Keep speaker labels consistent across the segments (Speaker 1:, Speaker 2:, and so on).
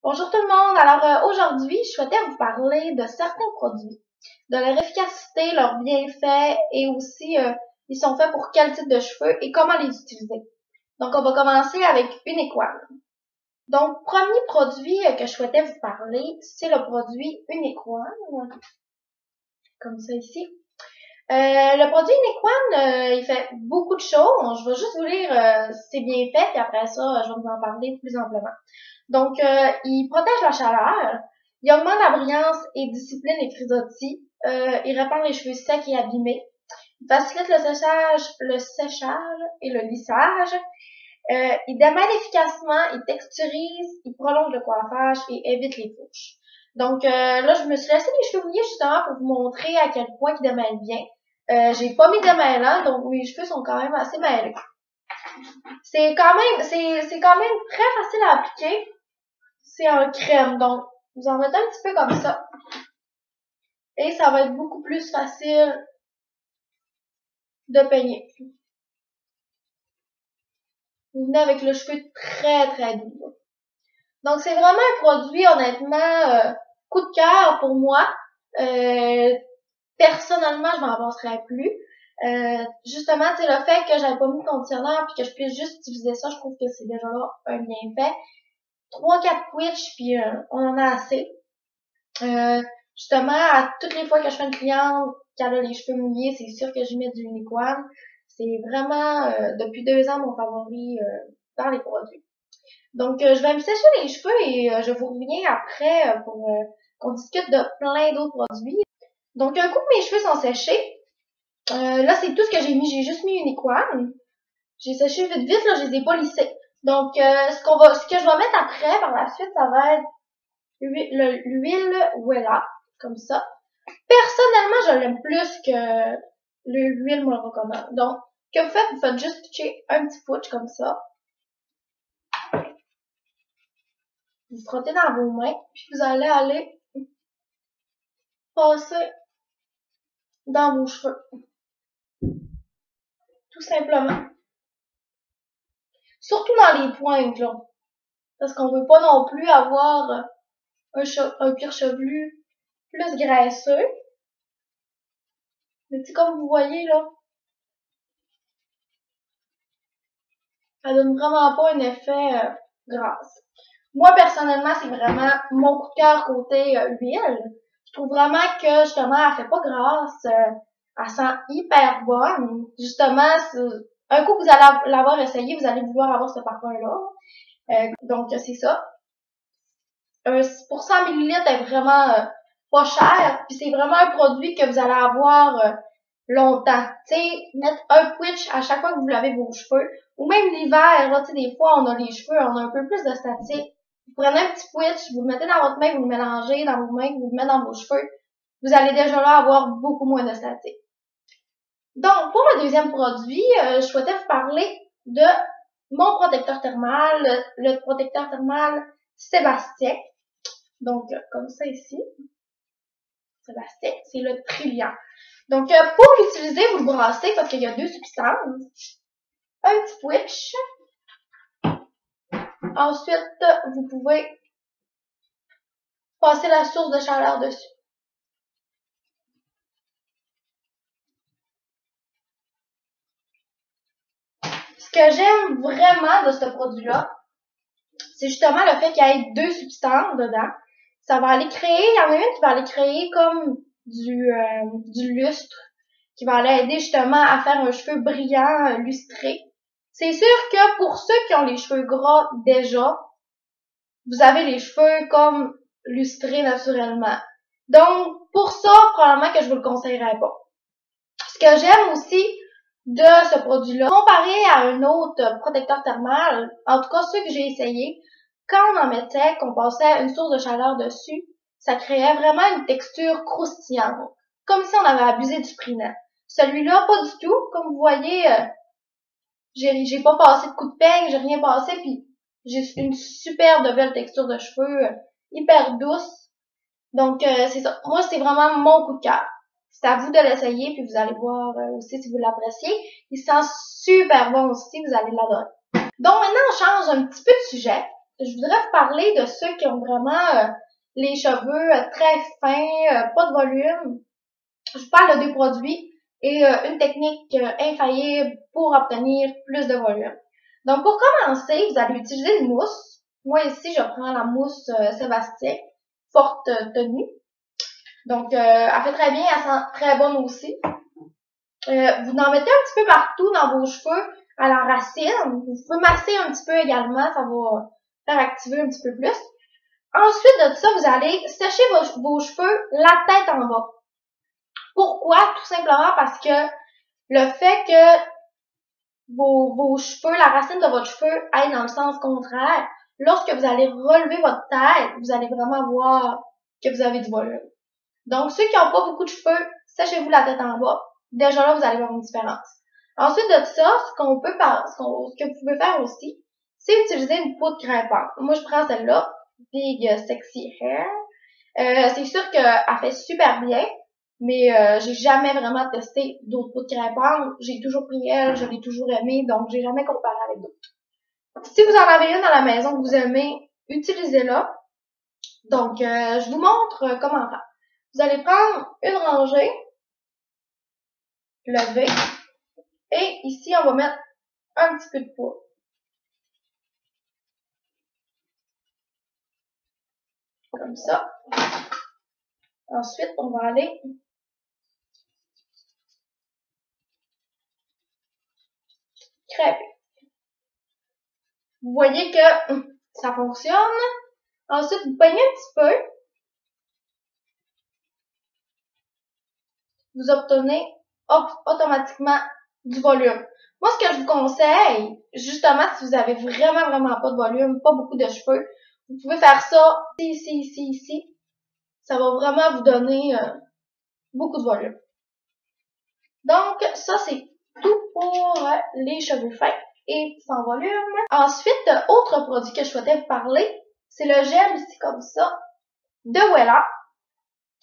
Speaker 1: Bonjour tout le monde. Alors aujourd'hui, je souhaitais vous parler de certains produits, de leur efficacité, leurs bienfaits et aussi ils sont faits pour quel type de cheveux et comment les utiliser. Donc on va commencer avec Uniqone. Donc premier produit que je souhaitais vous parler, c'est le produit Uniqone, comme ça ici. Le produit Uniqone, il fait beaucoup de choses. Je vais juste vous lire ses bienfaits et après ça, je vais vous en parler plus amplement. Donc, il protège la chaleur, il augmente la brillance et discipline les frisottis, il répare les cheveux secs et abîmés, il facilite le séchage et le lissage, il démêle efficacement, il texturise, il prolonge le coiffage et évite les couches. Donc là, je me suis laissé les cheveux mouillés justement pour vous montrer à quel point il démêle bien. J'ai pas mis de démêlant, donc mes cheveux sont quand même assez mêlés. C'est quand même très facile à appliquer. C'est un crème, donc vous en mettez un petit peu comme ça. Et ça va être beaucoup plus facile de peigner. Vous venez avec le cheveu très doux. Donc c'est vraiment un produit honnêtement coup de cœur pour moi. Personnellement, je m'en passerais plus. Justement, tu sais, le fait que j'avais pas mis de conditionner puis que je puisse juste utiliser ça, je trouve que c'est déjà là un bienfait. 3-4 Twitch puis on en a assez. Justement, à toutes les fois que je fais une cliente qui a les cheveux mouillés, c'est sûr que je mets du Uniqone. C'est vraiment, depuis 2 ans, mon favori dans les produits. Donc, je vais me sécher les cheveux et je vous reviens après pour qu'on discute de plein d'autres produits. Donc, un coup que mes cheveux sont séchés, là, c'est tout ce que j'ai mis. J'ai juste mis Uniqone. J'ai séché vite, là, je les ai pas lissés. Donc, ce que je vais mettre après, par la suite, ça va être l'huile Wella, comme ça. Personnellement, je l'aime plus que l'huile me le recommande. Donc, que vous faites juste pitcher un petit pouch comme ça. Vous frottez dans vos mains, puis vous allez aller passer dans vos cheveux. Tout simplement. Surtout dans les pointes, là. Parce qu'on veut pas non plus avoir un cuir chevelu plus graisseux. Mais c'est comme vous voyez, là, ça donne vraiment pas un effet grasse. Moi, personnellement, c'est vraiment mon coup de cœur côté huile. Je trouve vraiment que, justement, elle fait pas grasse. Elle sent hyper bonne. Justement, un coup que vous allez l'avoir essayé, vous allez vouloir avoir ce parfum-là. Donc, c'est ça. Pour 100 ml est vraiment pas cher. Puis c'est vraiment un produit que vous allez avoir longtemps. Tu sais, mettre un Twitch à chaque fois que vous lavez vos cheveux. Ou même l'hiver, là, tu sais, des fois, on a les cheveux, on a un peu plus de statique. Vous prenez un petit Twitch, vous le mettez dans votre main, vous le mélangez dans vos mains, vous le mettez dans vos cheveux. Vous allez déjà là avoir beaucoup moins de statique. Donc, pour le deuxième produit, je souhaitais vous parler de mon protecteur thermal, le protecteur thermal Sébastien. Donc, comme ça ici. Sébastien, c'est le Trilliant. Donc, pour l'utiliser, vous le brassez parce qu'il y a 2 substances. Un petit Twitch. Ensuite, vous pouvez passer la source de chaleur dessus. Ce que j'aime vraiment de ce produit-là, c'est justement le fait qu'il y ait 2 substances dedans. Ça va aller créer, il y en a une qui va aller créer comme du lustre, qui va aller aider justement à faire un cheveu brillant, lustré. C'est sûr que pour ceux qui ont les cheveux gras déjà, vous avez les cheveux comme lustrés naturellement. Donc, pour ça, probablement que je vous le conseillerais pas. Ce que j'aime aussi de ce produit-là, comparé à un autre protecteur thermal, en tout cas ceux que j'ai essayé, quand on en mettait, qu'on passait une source de chaleur dessus, ça créait vraiment une texture croustillante, comme si on avait abusé du Printemps. Celui-là, pas du tout. Comme vous voyez, j'ai pas passé de coup de peigne, j'ai rien passé, puis j'ai une super de belle texture de cheveux, hyper douce. Donc, c'est ça. Moi, c'est vraiment mon coup de cœur. C'est à vous de l'essayer, puis vous allez voir aussi si vous l'appréciez. Il sent super bon aussi, vous allez l'adorer. Donc, maintenant, on change un petit peu de sujet. je voudrais vous parler de ceux qui ont vraiment les cheveux très fins, pas de volume. Je vous parle de deux produits et une technique infaillible pour obtenir plus de volume. Donc, pour commencer, vous allez utiliser une mousse. Moi, ici, je prends la mousse Sébastien, forte tenue. Donc, elle fait très bien, elle sent très bonne aussi. Vous en mettez un petit peu partout dans vos cheveux, à la racine. Vous pouvez masser un petit peu également, ça va faire activer un petit peu plus. Ensuite de ça, vous allez sécher vos cheveux la tête en bas. Pourquoi? Tout simplement parce que le fait que vos cheveux, la racine de votre cheveu aille dans le sens contraire, lorsque vous allez relever votre tête, vous allez vraiment voir que vous avez du volume. Donc, ceux qui n'ont pas beaucoup de cheveux, séchez-vous la tête en bas. Déjà là, vous allez voir une différence. Ensuite de ça, ce que vous pouvez faire aussi, c'est utiliser une poudre grimpante. Moi, je prends celle-là, Big Sexy Hair. C'est sûr qu'elle fait super bien, mais j'ai jamais vraiment testé d'autres poudres grimpantes. J'ai toujours pris elle, je l'ai toujours aimée, donc j'ai jamais comparé avec d'autres. Si vous en avez une à la maison que vous aimez, utilisez-la. Donc, je vous montre comment faire. Vous allez prendre une rangée, lever, et ici, on va mettre un petit peu de poudre. Comme ça. Ensuite, on va aller crêper. Vous voyez que ça fonctionne. Ensuite, vous peignez un petit peu. Vous obtenez automatiquement du volume. Moi, ce que je vous conseille, justement, si vous avez vraiment pas de volume, pas beaucoup de cheveux, vous pouvez faire ça ici. Ça va vraiment vous donner beaucoup de volume. Donc, ça, c'est tout pour les cheveux fins et sans volume. Ensuite, autre produit que je souhaitais vous parler, c'est le gel ici comme ça de Wella,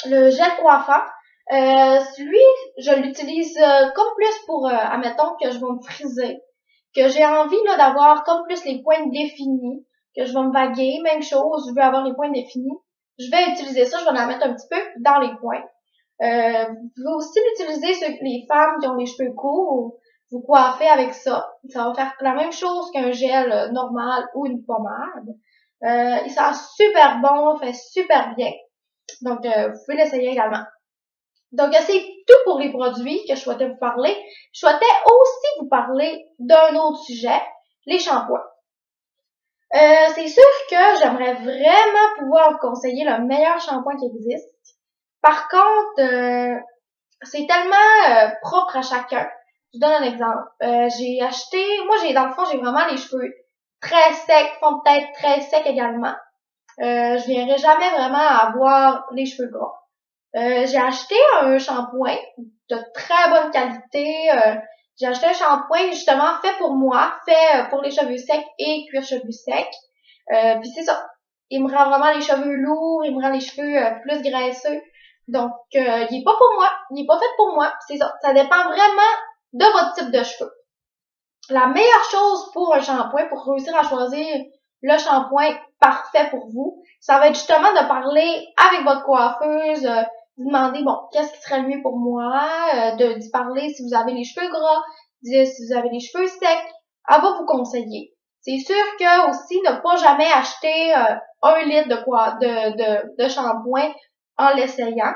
Speaker 1: le gel coiffant. Lui, je l'utilise comme plus pour, admettons que je vais me friser, que j'ai envie là d'avoir comme plus les pointes définies, que je vais me vaguer, même chose, je veux avoir les pointes définies. Je vais utiliser ça, je vais la mettre un petit peu dans les points. Vous pouvez aussi l'utiliser les femmes qui ont les cheveux courts, vous coiffez avec ça. Ça va faire la même chose qu'un gel normal ou une pommade. Il sent super bon, fait super bien. Donc, vous pouvez l'essayer également. Donc, c'est tout pour les produits que je souhaitais vous parler. Je souhaitais aussi vous parler d'un autre sujet, les shampoings. C'est sûr que j'aimerais vraiment pouvoir vous conseiller le meilleur shampoing qui existe. Par contre, c'est tellement propre à chacun. Je vous donne un exemple. J'ai acheté, moi dans le fond, j'ai vraiment les cheveux très secs, fond de tête très secs également. Je viendrai jamais vraiment à avoir les cheveux gras. J'ai acheté un shampoing de très bonne qualité. J'ai acheté un shampoing justement fait pour moi, fait pour les cheveux secs et cuir cheveux secs. Puis c'est ça. Il me rend vraiment les cheveux lourds, il me rend les cheveux plus graisseux. Donc, il est pas pour moi, il est pas fait pour moi. C'est ça. Ça dépend vraiment de votre type de cheveux. La meilleure chose pour un shampoing, pour réussir à choisir le shampoing parfait pour vous, ça va être justement de parler avec votre coiffeuse, vous demander, bon, qu'est-ce qui serait le mieux pour moi, d'y parler si vous avez les cheveux gras, si vous avez les cheveux secs, elle va vous conseiller. C'est sûr que aussi, ne pas jamais acheter 1 litre de shampoing en l'essayant,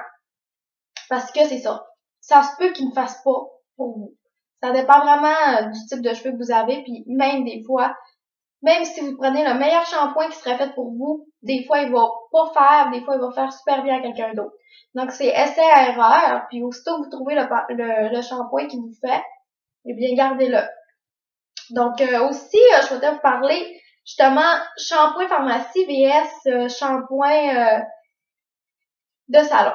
Speaker 1: parce que c'est ça. Ça se peut qu'il ne fasse pas pour vous. Ça dépend vraiment du type de cheveux que vous avez, puis même des fois, même si vous prenez le meilleur shampoing qui serait fait pour vous, des fois il va pas faire, des fois il va faire super bien à quelqu'un d'autre. Donc c'est essai-erreur, puis aussitôt que vous trouvez le shampoing qui vous fait, eh bien gardez-le. Donc aussi, je souhaitais vous parler justement shampoing pharmacie vs shampoing de salon.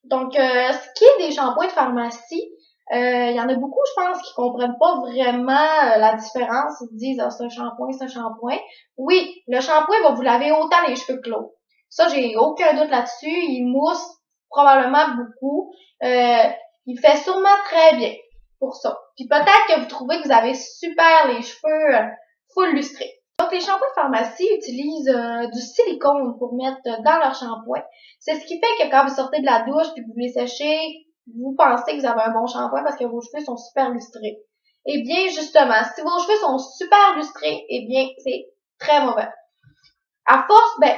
Speaker 1: Donc ce qui est des shampoings de pharmacie, il y en a beaucoup, je pense, qui comprennent pas vraiment la différence. Ils disent, c'est un shampoing, c'est un shampoing. Oui, le shampoing va vous laver autant les cheveux que l'autre. Ça, j'ai aucun doute là-dessus. Il mousse probablement beaucoup. Il fait sûrement très bien pour ça. Puis peut-être que vous trouvez que vous avez super les cheveux full lustrés. Donc, les shampoings de pharmacie utilisent du silicone pour mettre dans leur shampoing. C'est ce qui fait que quand vous sortez de la douche et que vous les séchez, vous pensez que vous avez un bon shampoing parce que vos cheveux sont super lustrés. Eh bien, justement, si vos cheveux sont super lustrés, eh bien, c'est très mauvais. À force, ben,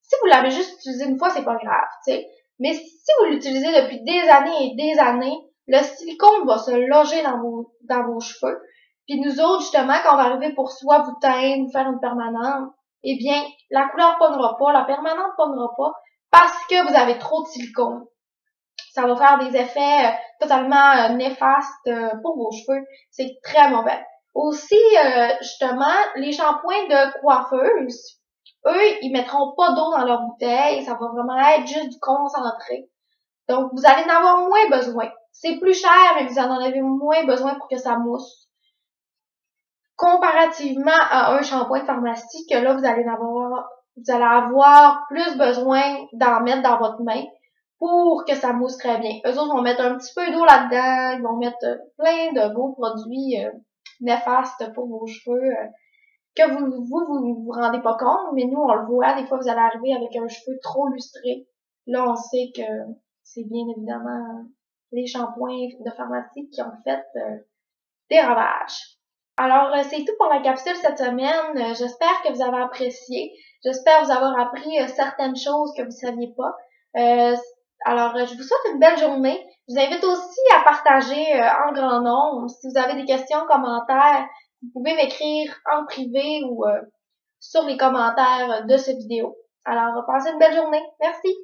Speaker 1: si vous l'avez juste utilisé une fois, c'est pas grave, tu sais. Mais si vous l'utilisez depuis des années et des années, le silicone va se loger dans vos cheveux. Puis nous autres, justement, quand on va arriver pour soit vous teindre, faire une permanente, eh bien, la couleur pognera pas, la permanente pognera pas, parce que vous avez trop de silicone. Ça va faire des effets totalement néfastes pour vos cheveux. C'est très mauvais. Aussi, justement, les shampoings de coiffeuse, eux, ils mettront pas d'eau dans leur bouteille. Ça va vraiment être juste du concentré. Donc, vous allez en avoir moins besoin. C'est plus cher, mais vous en avez moins besoin pour que ça mousse. Comparativement à un shampoing de pharmacie, que là, vous allez avoir plus besoin d'en mettre dans votre main pour que ça mousse très bien. Eux autres vont mettre un petit peu d'eau là-dedans, ils vont mettre plein de beaux produits néfastes pour vos cheveux que vous rendez pas compte, mais nous, on le voit. Des fois, vous allez arriver avec un cheveu trop lustré. Là, on sait que c'est bien évidemment les shampoings de pharmacie qui ont fait des ravages. Alors, c'est tout pour la capsule cette semaine. J'espère que vous avez apprécié. J'espère vous avoir appris certaines choses que vous saviez pas. Alors, je vous souhaite une belle journée. Je vous invite aussi à partager en grand nombre. Si vous avez des questions, commentaires, vous pouvez m'écrire en privé ou sur les commentaires de cette vidéo. Alors, passez une belle journée. Merci.